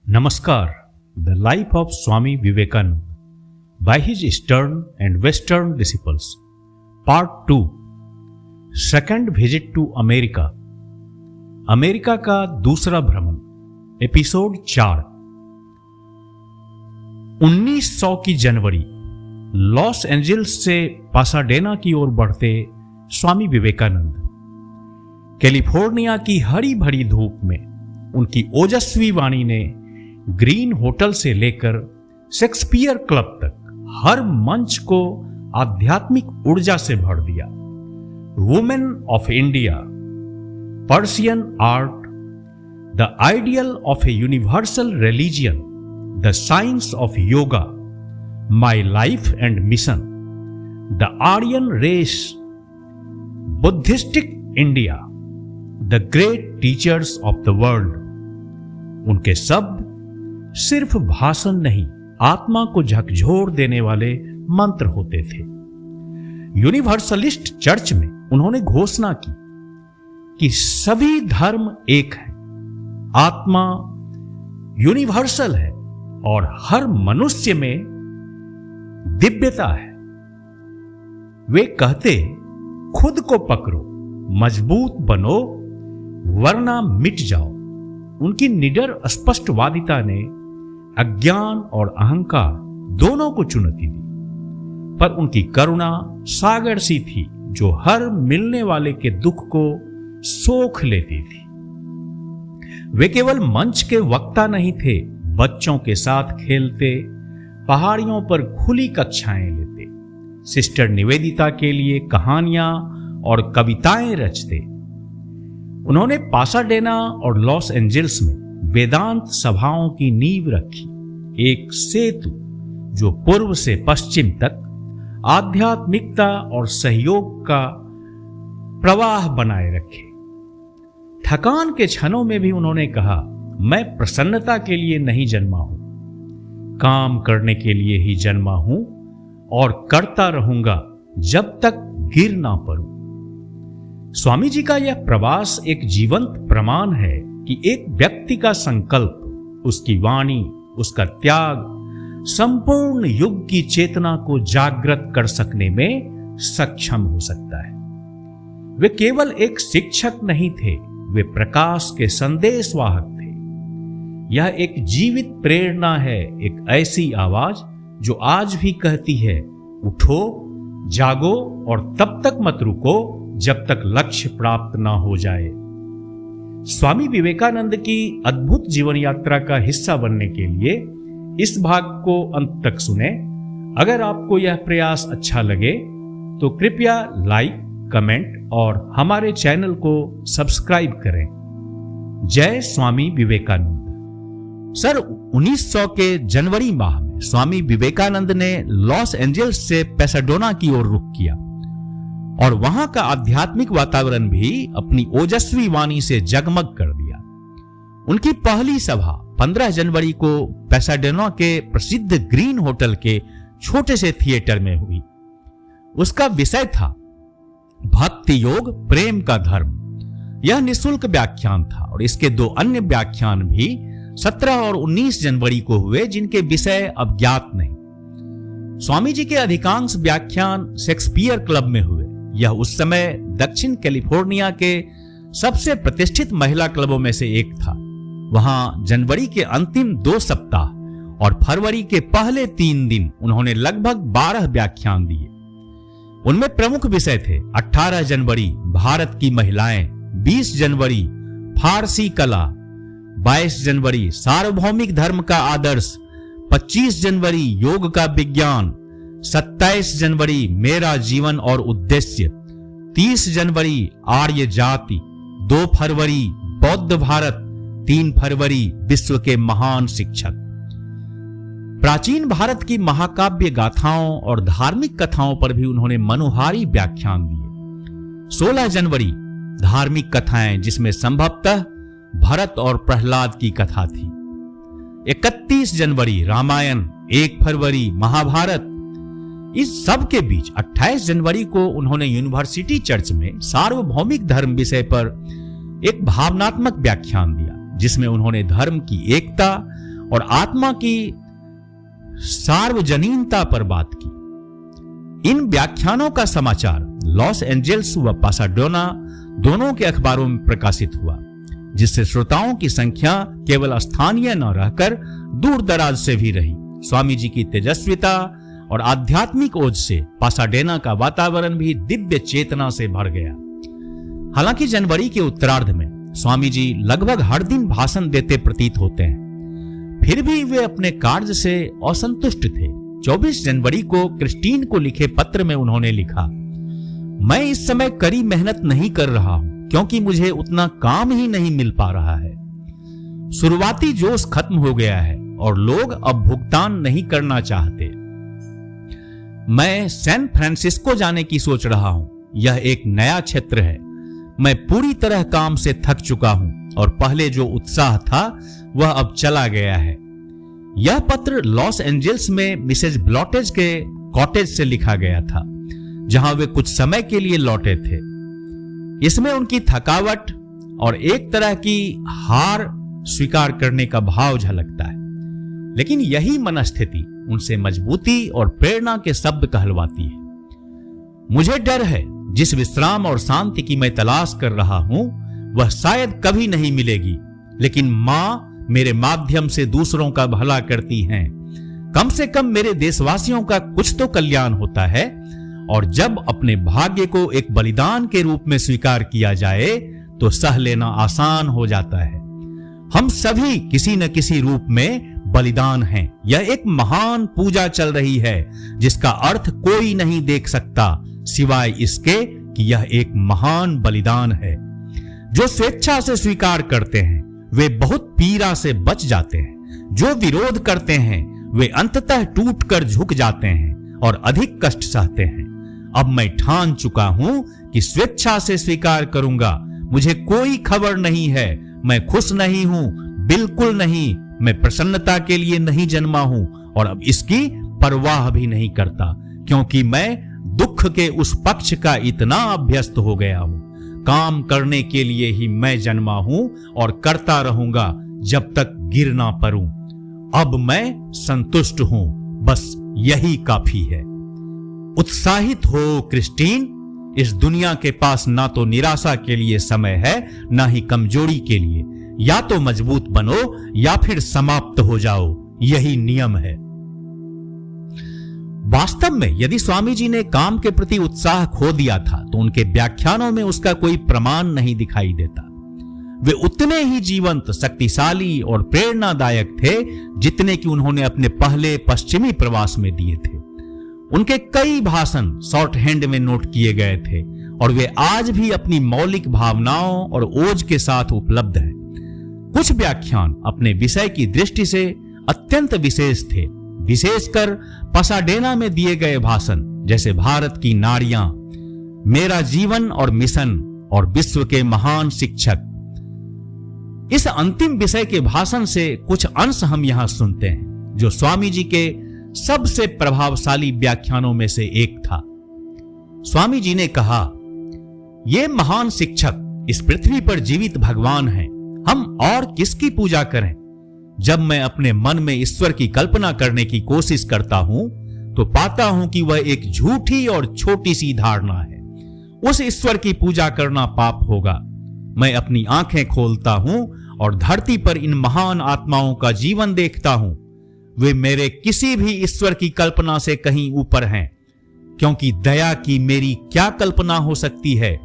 Namaskar, the life of Swami Vivekananda by his Eastern and Western disciples. Part 2. Second visit to America. America का दूसरा भ्रमण. Episode 4. 1900 की जनवरी. Los Angeles से Pasadena की ओर बढ़ते Swami Vivekananda. California की हरी भरी धूप में उनकी ओजस्वी वाणी ने ग्रीन होटल से लेकर शेक्सपियर क्लब तक हर मंच को आध्यात्मिक ऊर्जा से भर दिया. Women of India, Persian art, the ideal of a universal religion, the science of yoga, my life and mission, the Aryan race, Buddhistic India, the great teachers of the world. उनके शब्द सिर्फ भाषण नहीं, आत्मा को झकझोर देने वाले मंत्र होते थे. यूनिवर्सलिस्ट चर्च में उन्होंने घोषणा की कि सभी धर्म एक हैं, आत्मा यूनिवर्सल है और हर मनुष्य में दिव्यता है. वे कहते, खुद को पकड़ो, मजबूत बनो वरना मिट जाओ. उनकी निडर स्पष्टवादिता ने अज्ञान और अहंकार दोनों को चुनौती दी, पर उनकी करुणा सागर सी थी जो हर मिलने वाले के दुख को सोख लेती थी. वे केवल मंच के वक्ता नहीं थे, बच्चों के साथ खेलते, पहाड़ियों पर खुली कक्षाएं लेते, सिस्टर निवेदिता के लिए कहानियां और कविताएं रचते. उन्होंने पासाडेना और लॉस एंजल्स में वेदांत सभाओं की नींव रखी, एक सेतु जो पूर्व से पश्चिम तक आध्यात्मिकता और सहयोग का प्रवाह बनाए रखे. थकान के क्षणों में भी उन्होंने कहा, मैं प्रसन्नता के लिए नहीं जन्मा हूं, काम करने के लिए ही जन्मा हूं और करता रहूंगा जब तक गिर ना पड़ूं. स्वामी जी का यह प्रवास एक जीवंत प्रमाण है कि एक व्यक्ति का संकल्प, उसकी वाणी, उसका त्याग संपूर्ण युग की चेतना को जागृत कर सकने में सक्षम हो सकता है. वे केवल एक शिक्षक नहीं थे, वे प्रकाश के संदेशवाहक थे. यह एक जीवित प्रेरणा है, एक ऐसी आवाज जो आज भी कहती है, उठो, जागो और तब तक मत रुको जब तक लक्ष्य प्राप्त ना हो जाए. स्वामी विवेकानंद की अद्भुत जीवन यात्रा का हिस्सा बनने के लिए इस भाग को अंत तक सुने. अगर आपको यह प्रयास अच्छा लगे तो कृपया लाइक, कमेंट और हमारे चैनल को सब्सक्राइब करें. जय स्वामी विवेकानंद. सर, 1900 के जनवरी माह में स्वामी विवेकानंद ने लॉस एंजल्स से पासाडेना की ओर रुख किया और वहां का आध्यात्मिक वातावरण भी अपनी ओजस्वी वाणी से जगमग कर दिया. उनकी पहली सभा 15 जनवरी को पासाडेना के प्रसिद्ध ग्रीन होटल के छोटे से थिएटर में हुई. उसका विषय था भक्ति योग प्रेम का धर्म. यह निःशुल्क व्याख्यान था और इसके 2 अन्य व्याख्यान भी 17 और 19 जनवरी को हुए, जिनके विषय अब ज्ञात नहीं. स्वामी जी के अधिकांश व्याख्यान शेक्सपियर क्लब में हुए. यह उस समय दक्षिण कैलिफोर्निया के सबसे प्रतिष्ठित महिला क्लबों में से एक था. वहां जनवरी के अंतिम 2 सप्ताह और फरवरी के पहले 3 दिन उन्होंने लगभग 12 व्याख्यान दिए. उनमें प्रमुख विषय थे 18 जनवरी भारत की महिलाएं, 20 जनवरी फारसी कला, 22 जनवरी सार्वभौमिक धर्म का आदर्श, 25 जनवरी योग का विज्ञान, 27 जनवरी मेरा जीवन और उद्देश्य, 30 जनवरी आर्य जाति, 2 फरवरी बौद्ध भारत, 3 फरवरी विश्व के महान शिक्षक. प्राचीन भारत की महाकाव्य गाथाओं और धार्मिक कथाओं पर भी उन्होंने मनोहारी व्याख्यान दिए. 16 जनवरी धार्मिक कथाएं, जिसमें संभवतः भरत और प्रहलाद की कथा थी. 31 जनवरी रामायण, 1 फरवरी महाभारत. इस सब के बीच 28 जनवरी को उन्होंने यूनिवर्सिटी चर्च में सार्वभौमिक धर्म विषय पर एक भावनात्मक व्याख्यान दिया, जिसमें उन्होंने धर्म की एकता और आत्मा की सार्वजनीनता पर बात की। इन व्याख्यानों का समाचार लॉस एंजल्स व पासाडेना दोनों के अखबारों में प्रकाशित हुआ, जिससे श्रोताओं की संख्या केवल स्थानीय न रहकर दूर दराज से भी रही। स्वामी जी की तेजस्विता और आध्यात्मिक ओज से पासाडेना का वातावरण भी दिव्य चेतना से भर गया। हालांकि जनवरी के उत्तरार्ध में स्वामी जी लगभग हर दिन भाषण देते प्रतीत होते हैं, फिर भी वे अपने कार्य से असंतुष्ट थे। 24 जनवरी को क्रिस्टीन को लिखे पत्र में उन्होंने लिखा, मैं इस समय कड़ी मेहनत नहीं कर रहा हूं क्योंकि मुझे उतना काम ही नहीं मिल पा रहा है। शुरुआती जोश खत्म हो गया है और लोग अब भुगतान नहीं करना चाहते। मैं सैन फ्रांसिस्को जाने की सोच रहा हूं। यह एक नया क्षेत्र है। मैं पूरी तरह काम से थक चुका हूं और पहले जो उत्साह था वह अब चला गया है। यह पत्र लॉस एंजल्स में मिसेज ब्लॉटेज के कॉटेज से लिखा गया था, जहां वे कुछ समय के लिए लौटे थे। इसमें उनकी थकावट और एक तरह की हार स्वीकार करने का भाव झलकता है, लेकिन यही मनस्थिति उनसे मजबूती और प्रेरणा के शब्द कहलवाती है। मुझे डर है जिस विश्राम और शांति की मैं तलाश कर रहा हूं वह शायद कभी नहीं मिलेगी, लेकिन मां मेरे माध्यम से दूसरों का भला करती हैं। कम से कम मेरे देशवासियों का कुछ तो कल्याण होता है, और जब अपने भाग्य को एक बलिदान के रूप में स्वीकार किया जाए तो सह लेना आसान हो जाता है। हम सभी किसी न किसी रूप में बलिदान हैं। यह एक महान पूजा चल रही है जिसका अर्थ कोई नहीं देख सकता सिवाय इसके कि यह एक महान बलिदान है। जो स्वेच्छा से स्वीकार करते हैं वे बहुत पीड़ा से बच जाते हैं। जो विरोध करते हैं वे अंततः टूटकर झुक जाते हैं और अधिक कष्ट सहते हैं। अब मैं ठान चुका हूं कि स्वेच्छा से स्वीकार करूंगा। मुझे कोई खबर नहीं है, मैं खुश नहीं हूं, बिल्कुल नहीं। मैं प्रसन्नता के लिए नहीं जन्मा हूं और अब इसकी परवाह भी नहीं करता, क्योंकि मैं दुख के उस पक्ष का इतना अभ्यस्त हो गया हूं। काम करने के लिए ही मैं जन्मा हूं और करता रहूंगा जब तक गिर ना पड़ूं। अब मैं संतुष्ट हूं, बस यही काफी है। उत्साहित हो क्रिस्टीन, इस दुनिया के पास ना तो निराशा के लिए समय है ना ही कमजोरी के लिए। या तो मजबूत बनो या फिर समाप्त हो जाओ, यही नियम है। वास्तव में यदि स्वामी जी ने काम के प्रति उत्साह खो दिया था तो उनके व्याख्यानों में उसका कोई प्रमाण नहीं दिखाई देता। वे उतने ही जीवंत, शक्तिशाली और प्रेरणादायक थे जितने कि उन्होंने अपने पहले पश्चिमी प्रवास में दिए थे। उनके कई भाषण शॉर्ट हैंड में नोट किए गए थे और वे आज भी अपनी मौलिक भावनाओं और ओज के साथ उपलब्ध हैं। कुछ व्याख्यान अपने विषय की दृष्टि से अत्यंत विशेष थे, विशेषकर पासाडेना में दिए गए भाषण जैसे भारत की नारियां, मेरा जीवन और मिशन और विश्व के महान शिक्षक। इस अंतिम विषय के भाषण से कुछ अंश हम यहां सुनते हैं, जो स्वामी जी के सबसे प्रभावशाली व्याख्यानों में से एक था। स्वामी जी ने कहा, ये महान शिक्षक इस पृथ्वी पर जीवित भगवान हैं, हम और किसकी पूजा करें? जब मैं अपने मन में ईश्वर की कल्पना करने की कोशिश करता हूं तो पाता हूं कि वह एक झूठी और छोटी सी धारणा है। उस ईश्वर की पूजा करना पाप होगा। मैं अपनी आंखें खोलता हूं और धरती पर इन महान आत्माओं का जीवन देखता हूं। वे मेरे किसी भी ईश्वर की कल्पना से कहीं ऊपर हैं, क्योंकि दया की मेरी क्या कल्पना हो सकती है?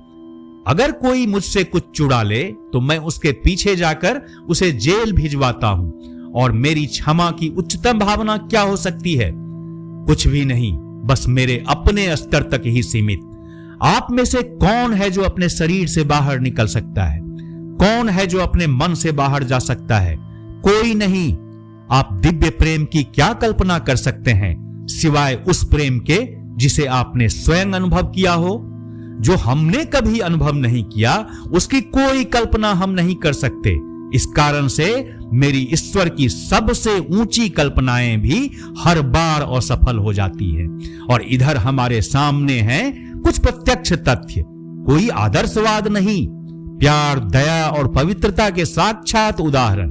अगर कोई मुझसे कुछ चुरा ले तो मैं उसके पीछे जाकर उसे जेल भिजवाता हूं, और मेरी क्षमा की उच्चतम भावना क्या हो सकती है? कुछ भी नहीं, बस मेरे अपने स्तर तक ही सीमित। आप में से कौन है जो अपने शरीर से बाहर निकल सकता है? कौन है जो अपने मन से बाहर जा सकता है? कोई नहीं। आप दिव्य प्रेम की क्या कल्पना कर सकते हैं सिवाय उस प्रेम के जिसे आपने स्वयं अनुभव किया हो? जो हमने कभी अनुभव नहीं किया उसकी कोई कल्पना हम नहीं कर सकते। इस कारण से मेरी ईश्वर की सबसे ऊंची कल्पनाएं भी हर बार असफल हो जाती है। और इधर हमारे सामने हैं कुछ प्रत्यक्ष तथ्य, कोई आदर्शवाद नहीं, प्यार, दया और पवित्रता के साक्षात उदाहरण।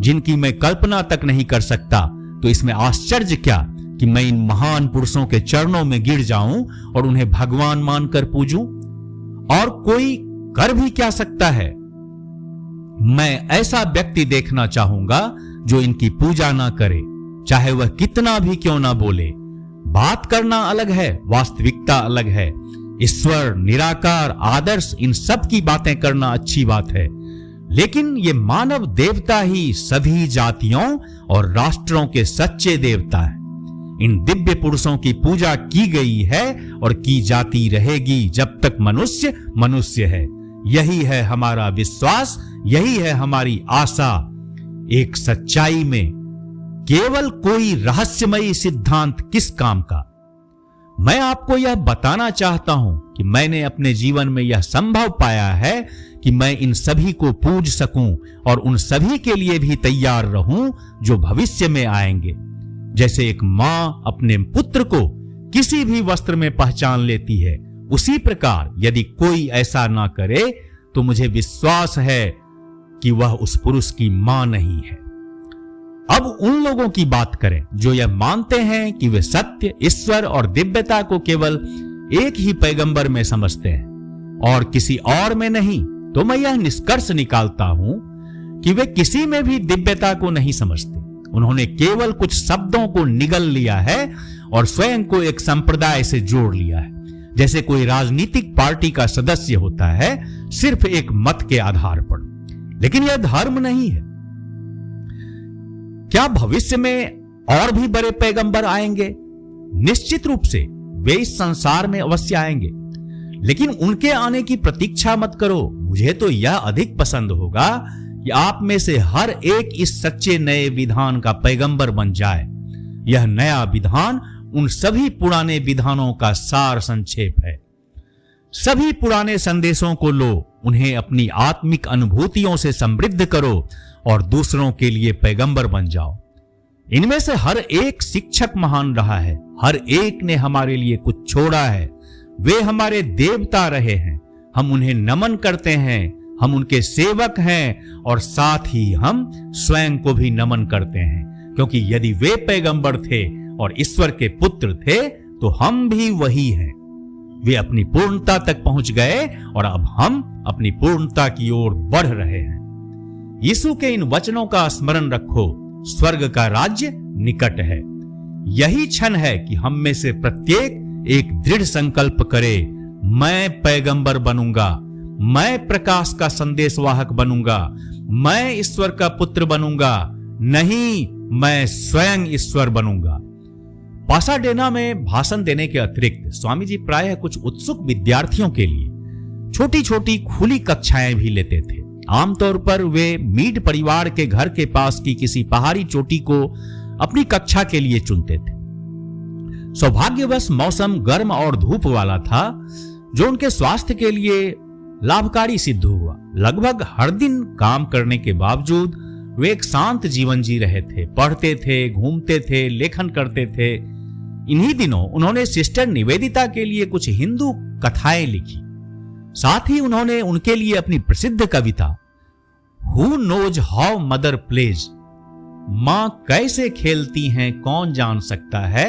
जिनकी मैं कल्पना तक नहीं कर सकता, तो इसमें आश्चर्य क्या कि मैं इन महान पुरुषों के चरणों में गिर जाऊं और उन्हें भगवान मानकर पूजूं। और कोई कर भी क्या सकता है? मैं ऐसा व्यक्ति देखना चाहूंगा जो इनकी पूजा ना करे, चाहे वह कितना भी क्यों ना बोले। बात करना अलग है, वास्तविकता अलग है। ईश्वर, निराकार, आदर्श, इन सब की बातें करना अच्छी बात है, लेकिन ये मानव देवता ही सभी जातियों और राष्ट्रों के सच्चे देवता हैं। इन दिव्य पुरुषों की पूजा की गई है और की जाती रहेगी जब तक मनुष्य मनुष्य है। यही है हमारा विश्वास, यही है हमारी आशा। एक सच्चाई में केवल कोई रहस्यमयी सिद्धांत किस काम का। मैं आपको यह बताना चाहता हूं कि मैंने अपने जीवन में यह संभव पाया है कि मैं इन सभी को पूज सकूं और उन सभी के लिए भी तैयार रहूं जो भविष्य में आएंगे। जैसे एक मां अपने पुत्र को किसी भी वस्त्र में पहचान लेती है, उसी प्रकार यदि कोई ऐसा ना करे तो मुझे विश्वास है कि वह उस पुरुष की मां नहीं है। अब उन लोगों की बात करें जो यह मानते हैं कि वे सत्य, ईश्वर और दिव्यता को केवल एक ही पैगंबर में समझते हैं और किसी और में नहीं, तो मैं यह निष्कर्ष निकालता हूं कि वे किसी में भी दिव्यता को नहीं समझते। उन्होंने केवल कुछ शब्दों को निगल लिया है और स्वयं को एक संप्रदाय से जोड़ लिया है, जैसे कोई राजनीतिक पार्टी का सदस्य होता है सिर्फ एक मत के आधार पर। लेकिन यह धर्म नहीं है। क्या भविष्य में और भी बड़े पैगंबर आएंगे? निश्चित रूप से वे इस संसार में अवश्य आएंगे, लेकिन उनके आने की प्रतीक्षा मत करो। मुझे तो यह अधिक पसंद होगा कि आप में से हर एक इस सच्चे नए विधान का पैगंबर बन जाए। यह नया विधान उन सभी पुराने विधानों का सार संक्षेप है। सभी पुराने संदेशों को लो, उन्हें अपनी आत्मिक अनुभूतियों से समृद्ध करो और दूसरों के लिए पैगंबर बन जाओ। इनमें से हर एक शिक्षक महान रहा है, हर एक ने हमारे लिए कुछ छोड़ा है। वे हमारे देवता रहे हैं, हम उन्हें नमन करते हैं, हम उनके सेवक हैं और साथ ही हम स्वयं को भी नमन करते हैं, क्योंकि यदि वे पैगंबर थे और ईश्वर के पुत्र थे तो हम भी वही हैं। वे अपनी पूर्णता तक पहुंच गए और अब हम अपनी पूर्णता की ओर बढ़ रहे हैं। यीशु के इन वचनों का स्मरण रखो, स्वर्ग का राज्य निकट है। यही क्षण है कि हम में से प्रत्येक एक दृढ़ संकल्प करे, मैं पैगंबर बनूंगा, मैं प्रकाश का संदेशवाहक बनूंगा, मैं ईश्वर का पुत्र बनूंगा, नहीं मैं स्वयं ईश्वर बनूंगा। पासाडेना में भाषण देने के अतिरिक्त स्वामी जी प्रायः कुछ उत्सुक विद्यार्थियों के लिए छोटी छोटी खुली कक्षाएं भी लेते थे। आमतौर पर वे मीड परिवार के घर के पास की किसी पहाड़ी चोटी को अपनी कक्षा के लिए चुनते थे। सौभाग्यवश मौसम गर्म और धूप वाला था, जो उनके स्वास्थ्य के लिए लाभकारी सिद्ध हुआ। लगभग हर दिन काम करने के बावजूद वे एक शांत जीवन जी रहे थे, पढ़ते थे, घूमते थे, लेखन करते थे। इन्हीं दिनों उन्होंने सिस्टर निवेदिता के लिए कुछ हिंदू कथाएं लिखी। साथ ही उन्होंने उनके लिए अपनी प्रसिद्ध कविता who knows how mother plays, मां कैसे खेलती हैं कौन जान सकता है,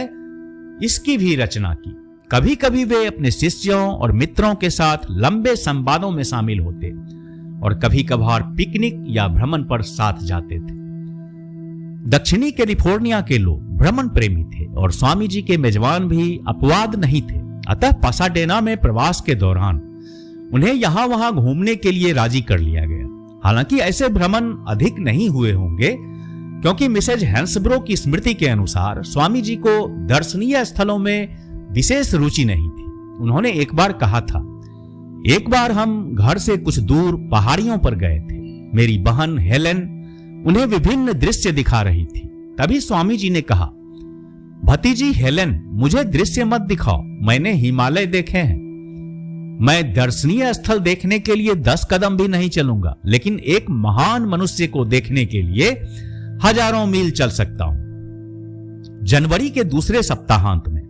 इसकी भी रचना की। कभी कभी वे अपने शिष्यों और मित्रों के साथ लंबे संवादों में शामिल होते और कभी कभार पिकनिक या भ्रमण पर साथ जाते थे। दक्षिणी कैलिफोर्निया के लोग भ्रमण प्रेमी थे और स्वामी जी के मेजबान भी अपवाद नहीं थे। अतः पासाडेना में प्रवास के दौरान उन्हें यहां वहां घूमने के लिए राजी कर लिया गया। हालांकि ऐसे भ्रमण अधिक नहीं हुए होंगे, क्योंकि मिसेज हैंसब्रो की स्मृति के अनुसार स्वामी जी को दर्शनीय स्थलों में विशेष रुचि नहीं थी। उन्होंने एक बार कहा था, एक बार हम घर से कुछ दूर पहाड़ियों पर गए थे। मेरी बहन हेलेन उन्हें विभिन्न दृश्य दिखा रही थी। तभी स्वामी जी ने कहा, भतीजी हेलेन, मुझे दृश्य मत दिखाओ, मैंने हिमालय देखे हैं। मैं दर्शनीय स्थल देखने के लिए 10 कदम भी नहीं चलूंगा, लेकिन एक महान मनुष्य को देखने के लिए हजारों मील चल सकता हूं। जनवरी के दूसरे सप्ताहांत में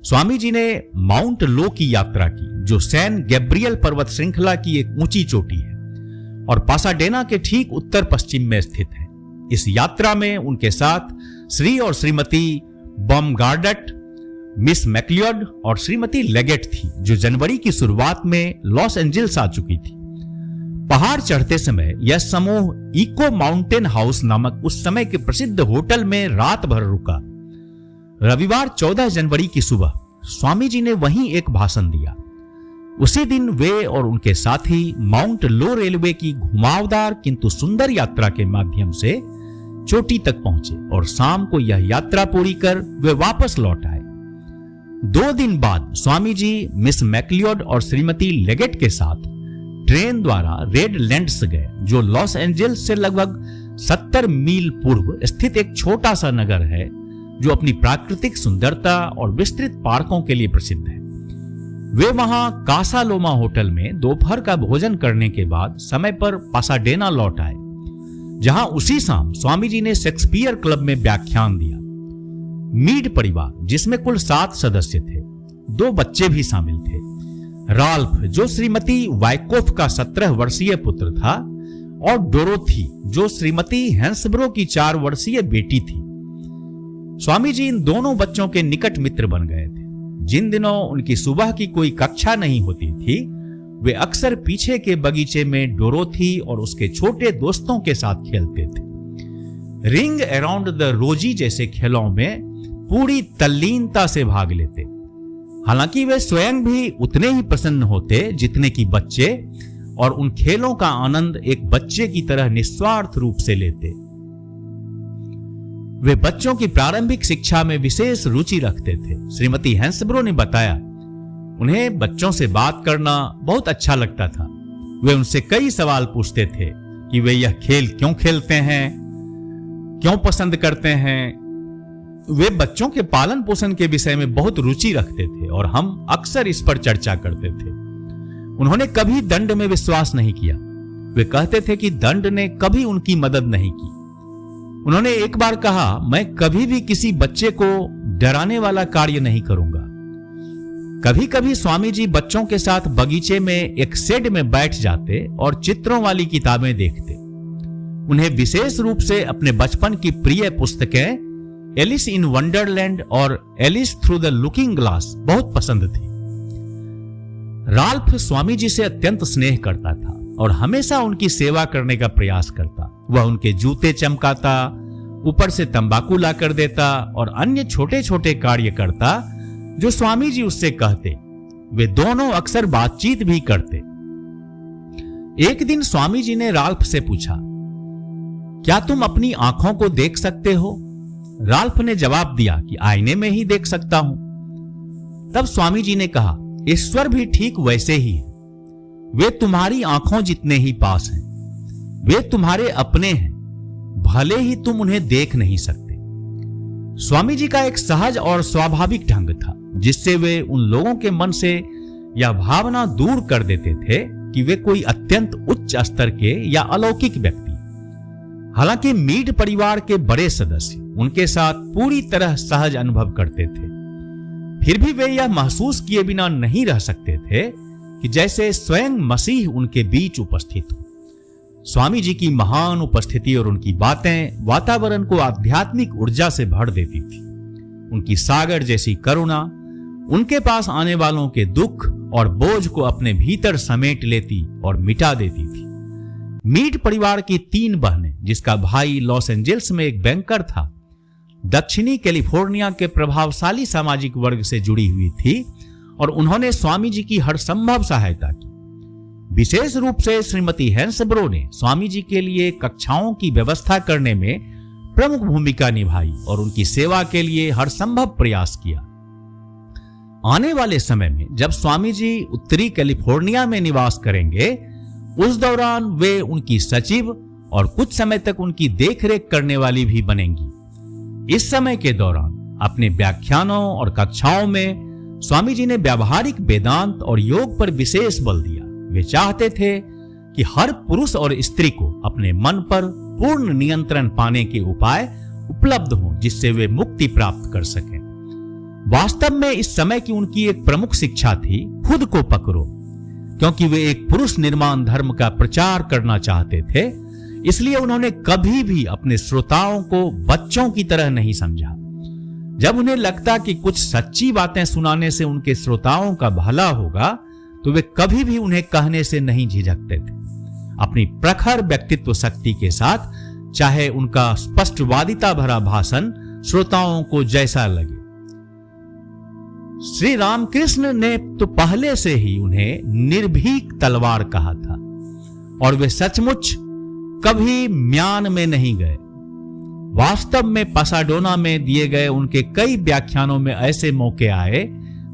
स्वामी जी ने माउंट लो की यात्रा की, जो सैन गैब्रियल पर्वत श्रृंखला की एक ऊंची चोटी है और पासाडेना के ठीक उत्तर पश्चिम में स्थित है। इस यात्रा में उनके साथ श्री और श्रीमती बॉमगार्डट, मिस मैक्लियोड और श्रीमती लेगेट थी, जो जनवरी की शुरुआत में लॉस एंजल्स आ चुकी थी। पहाड़ चढ़ते समय यह समूह इको माउंटेन हाउस नामक उस समय के प्रसिद्ध होटल में रात भर रुका। रविवार 14 जनवरी की सुबह स्वामी जी ने वहीं एक भाषण दिया। उसी दिन वे और उनके साथी माउंट लो रेलवे की घुमावदार किंतु सुंदर यात्रा के माध्यम से चोटी तक पहुंचे और शाम को यह यात्रा पूरी कर वे वापस लौट आए। 2 दिन बाद स्वामी जी मिस मैक्लियोड और श्रीमती लेगेट के साथ ट्रेन द्वारा रेड लैंड्स गए, जो लॉस एंजल्स से लगभग 70 मील पूर्व स्थित एक छोटा सा नगर है, जो अपनी प्राकृतिक सुंदरता और विस्तृत पार्कों के लिए प्रसिद्ध है। वे वहां कासा लोमा होटल में दोपहर का भोजन करने के बाद समय पर पासाडेना लौट आए, जहां उसी शाम स्वामी जी ने शेक्सपियर क्लब में व्याख्यान दिया। मीड परिवार, जिसमें कुल 7 सदस्य थे, 2 बच्चे भी शामिल थे। राल्फ, जो श्रीमती वाइकोफ का 17 वर्षीय पुत्र था, और डोरोथी, जो श्रीमती हैंसब्रो की 4 वर्षीय बेटी थी। स्वामी जी इन दोनों बच्चों के निकट मित्र बन गए थे। जिन दिनों उनकी सुबह की कोई कक्षा नहीं होती थी, वे अक्सर पीछे के बगीचे में डोरोथी और उसके छोटे दोस्तों के साथ खेलते थे। रिंग अराउंड द रोजी जैसे खेलों में पूरी तल्लीनता से भाग लेते। हालांकि वे स्वयं भी उतने ही प्रसन्न होते जितने कि बच्चे, और उन खेलों का आनंद एक बच्चे की तरह निस्वार्थ रूप से लेते। वे बच्चों की प्रारंभिक शिक्षा में विशेष रुचि रखते थे। श्रीमती हैंसब्रो ने बताया, उन्हें बच्चों से बात करना बहुत अच्छा लगता था। वे उनसे कई सवाल पूछते थे कि वे यह खेल क्यों खेलते हैं, क्यों पसंद करते हैं। वे बच्चों के पालन पोषण के विषय में बहुत रुचि रखते थे और हम अक्सर इस पर चर्चा करते थे। उन्होंने कभी दंड में विश्वास नहीं किया। वे कहते थे कि दंड ने कभी उनकी मदद नहीं की। उन्होंने एक बार कहा, मैं कभी भी किसी बच्चे को डराने वाला कार्य नहीं करूंगा। कभी कभी स्वामी जी बच्चों के साथ बगीचे में एक शेड में बैठ जाते और चित्रों वाली किताबें देखते। उन्हें विशेष रूप से अपने बचपन की प्रिय पुस्तकें एलिस इन वंडरलैंड और Alice through the looking glass बहुत पसंद थी। राल्फ स्वामी जी से अत्यंत स्नेह करता था और हमेशा उनकी सेवा करने का प्रयास करता। वह उनके जूते चमकाता, ऊपर से तंबाकू ला कर देता और अन्य छोटे छोटे कार्य करता जो स्वामी जी उससे कहते। वे दोनों अक्सर बातचीत भी करते। एक दिन स्वामी जी ने राल्फ से पूछा, क्या तुम अपनी आंखों को देख सकते हो? राल्फ ने जवाब दिया कि आईने में ही देख सकता हूं। तब स्वामी जी ने कहा, ईश्वर भी ठीक वैसे ही है। वे तुम्हारी आंखों जितने ही पास हैं। वे तुम्हारे अपने हैं, भले ही तुम उन्हें देख नहीं सकते। स्वामी जी का एक सहज और स्वाभाविक ढंग था, जिससे वे उन लोगों के मन से यह भावना दूर कर देते थे कि वे कोई अत्यंत उच्च स्तर के या अलौकिक व्यक्ति। हालांकि मीड परिवार के बड़े सदस्य उनके साथ पूरी तरह सहज अनुभव करते थे, फिर भी वे यह महसूस किए बिना नहीं रह सकते थे कि जैसे स्वयं मसीह उनके बीच उपस्थित हो। स्वामी जी की महान उपस्थिति और उनकी बातें वातावरण को आध्यात्मिक ऊर्जा से भर देती थी। उनकी सागर जैसी करुणा उनके पास आने वालों के दुख और बोझ को अपने भीतर समेट लेती और मिटा देती थी। मीड परिवार की 3 बहनें, जिसका भाई लॉस एंजल्स में एक बैंकर था, दक्षिणी कैलिफोर्निया के प्रभावशाली सामाजिक वर्ग से जुड़ी हुई थी और उन्होंने स्वामी जी की हर संभव सहायता की। विशेष रूप से श्रीमती हैंसब्रो ने स्वामी जी के लिए कक्षाओं की व्यवस्था करने में प्रमुख भूमिका निभाई और उनकी सेवा के लिए हर संभव प्रयास किया। आने वाले समय में जब स्वामी जी उत्तरी कैलिफोर्निया में निवास करेंगे, उस दौरान वे उनकी सचिव और कुछ समय तक उनकी देखरेख करने वाली भी बनेंगी। इस समय के दौरान अपने व्याख्यानों और कक्षाओं में स्वामी जी ने व्यावहारिक वेदांत और योग पर विशेष बल दिया। वे चाहते थे कि हर पुरुष और स्त्री को अपने मन पर पूर्ण नियंत्रण पाने के उपाय उपलब्ध हों, जिससे वे मुक्ति प्राप्त कर सकें। वास्तव में इस समय की उनकी एक प्रमुख शिक्षा थी, खुद को पकड़ो, क्योंकि वे एक पुरुष निर्माण धर्म का प्रचार करना चाहते थे। इसलिए उन्होंने कभी भी अपने श्रोताओं को बच्चों की तरह नहीं समझा। जब उन्हें लगता कि कुछ सच्ची बातें सुनाने से उनके श्रोताओं का भला होगा तो वे कभी भी उन्हें कहने से नहीं झिझकते थे। अपनी प्रखर व्यक्तित्व शक्ति के साथ, चाहे उनका स्पष्टवादिता भरा भाषण श्रोताओं को जैसा लगे। श्री रामकृष्ण ने तो पहले से ही उन्हें निर्भीक तलवार कहा था और वे सचमुच कभी म्यान में नहीं गए। वास्तव में पासाडेना में दिए गए उनके कई व्याख्यानों में ऐसे मौके आए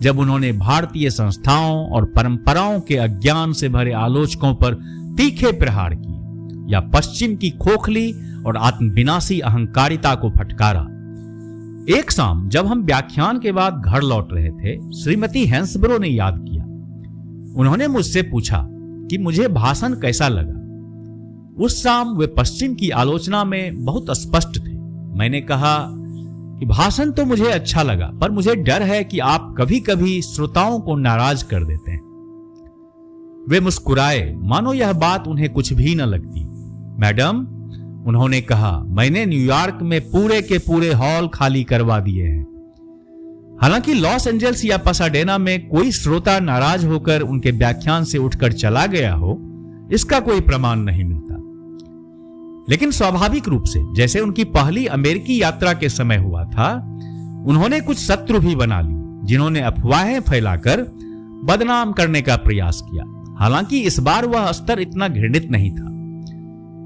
जब उन्होंने भारतीय संस्थाओं और परंपराओं के अज्ञान से भरे आलोचकों पर तीखे प्रहार किए या पश्चिम की खोखली और आत्मविनाशी अहंकारिता को फटकारा। एक शाम जब हम व्याख्यान के बाद घर लौट रहे थे, श्रीमती हैंसब्रो ने याद किया। उन्होंने मुझसे पूछा कि मुझे भाषण कैसा लगा। उस शाम वे पश्चिम की आलोचना में बहुत स्पष्ट थे। मैंने कहा कि भाषण तो मुझे अच्छा लगा, पर मुझे डर है कि आप कभी कभी श्रोताओं को नाराज कर देते हैं। वे मुस्कुराए मानो यह बात उन्हें कुछ भी न लगती। मैडम, उन्होंने कहा, मैंने न्यूयॉर्क में पूरे के पूरे हॉल खाली करवा दिए हैं। हालांकि लॉस एंजल्स या पासाडेना में कोई श्रोता नाराज होकर उनके व्याख्यान से उठकर चला गया हो, इसका कोई प्रमाण नहीं मिलता। लेकिन स्वाभाविक रूप से, जैसे उनकी पहली अमेरिकी यात्रा के समय हुआ था, उन्होंने कुछ शत्रु भी बना लिए जिन्होंने अफवाहें फैलाकर बदनाम करने का प्रयास किया। हालांकि इस बार वह स्तर इतना घृणित नहीं था।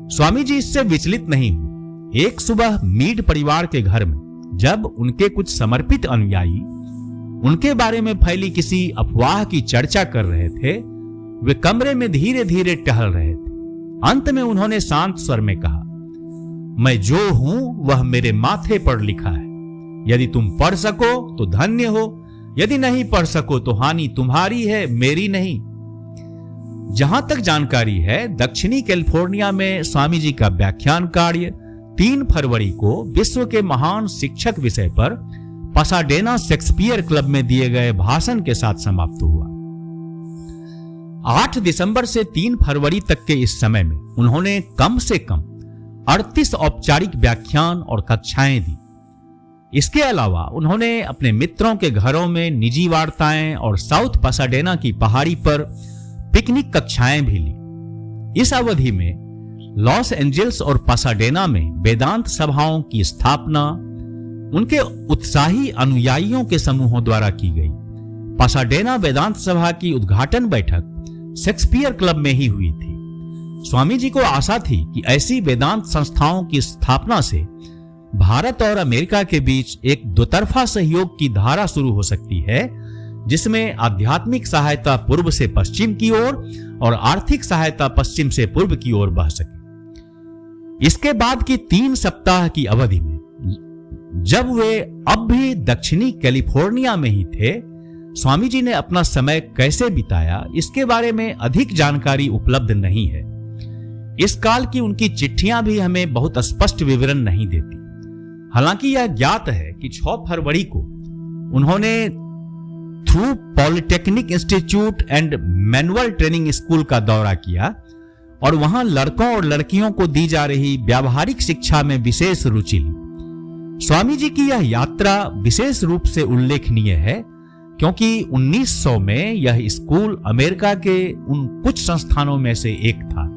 स्वामी जी इससे विचलित नहीं हुए। एक सुबह मीड परिवार के घर में जब उनके कुछ समर्पित अनुयायी उनके बारे में फैली किसी अफवाह की चर्चा कर रहे थे, वे कमरे में धीरे धीरे टहल रहे थे। अंत में उन्होंने शांत स्वर में कहा, मैं जो हूं वह मेरे माथे पर लिखा है। यदि तुम पढ़ सको तो धन्य हो, यदि नहीं पढ़ सको तो हानि तुम्हारी है, मेरी नहीं। जहां तक जानकारी है, दक्षिणी कैलिफोर्निया में स्वामी जी का व्याख्यान कार्य 3 फरवरी को विश्व के महान शिक्षक विषय पर पासाडेना शेक्सपियर क्लब में दिए गए भाषण के साथ समाप्त हुआ। 8 दिसंबर से 3 फरवरी तक के इस समय में उन्होंने कम से कम 38 औपचारिक व्याख्यान और कक्षाएं दी। इसके अलावा उन्होंने अपने मित्रों के घरों में निजी वार्ताएं और साउथ पासाडेना की पहाड़ी पर पिकनिक कक्षाएं भी ली। इस अवधि में लॉस एंजल्स और पासाडेना में वेदांत सभाओं की स्थापना उनके उत्साही अनुयायियों के समूहों द्वारा की गई। पासाडेना वेदांत सभा की उद्घाटन बैठक शेक्सपियर क्लब में ही हुई थी। स्वामी जी को आशा थी कि ऐसी वेदांत संस्थाओं की स्थापना से भारत और अमेरिका के बीच एक दोतरफा सहयोग की धारा शुरू हो सकती है, जिसमें आध्यात्मिक सहायता पूर्व से पश्चिम की ओर और आर्थिक सहायता पश्चिम से पूर्व की ओर बह सके। इसके बाद की 3 सप्ताह की अवधि में, जब वे अब भी दक्षिणी कैलिफोर्निया में ही थे, स्वामी जी ने अपना समय कैसे बिताया, इसके बारे में अधिक जानकारी उपलब्ध नहीं है। इस काल की उनकी चिट्ठियां भी हमें बहुत स्पष्ट विवरण नहीं देती। हालांकि यह ज्ञात है कि 6 फरवरी को उन्होंने through polytechnic institute and manual training school का दौरा किया और वहां लड़कों और लड़कियों को दी जा रही व्यावहारिक शिक्षा में विशेष रुचि ली। स्वामी जी की यह यात्रा विशेष रूप से उल्लेखनीय है क्योंकि 1900 में यह स्कूल अमेरिका के उन कुछ संस्थानों में से एक था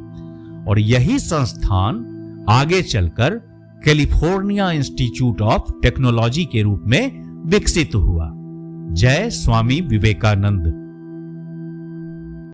और यही संस्थान आगे चलकर कैलिफोर्निया इंस्टीट्यूट ऑफ टेक्नोलॉजी के रूप में विकसित हुआ। जय स्वामी विवेकानंद।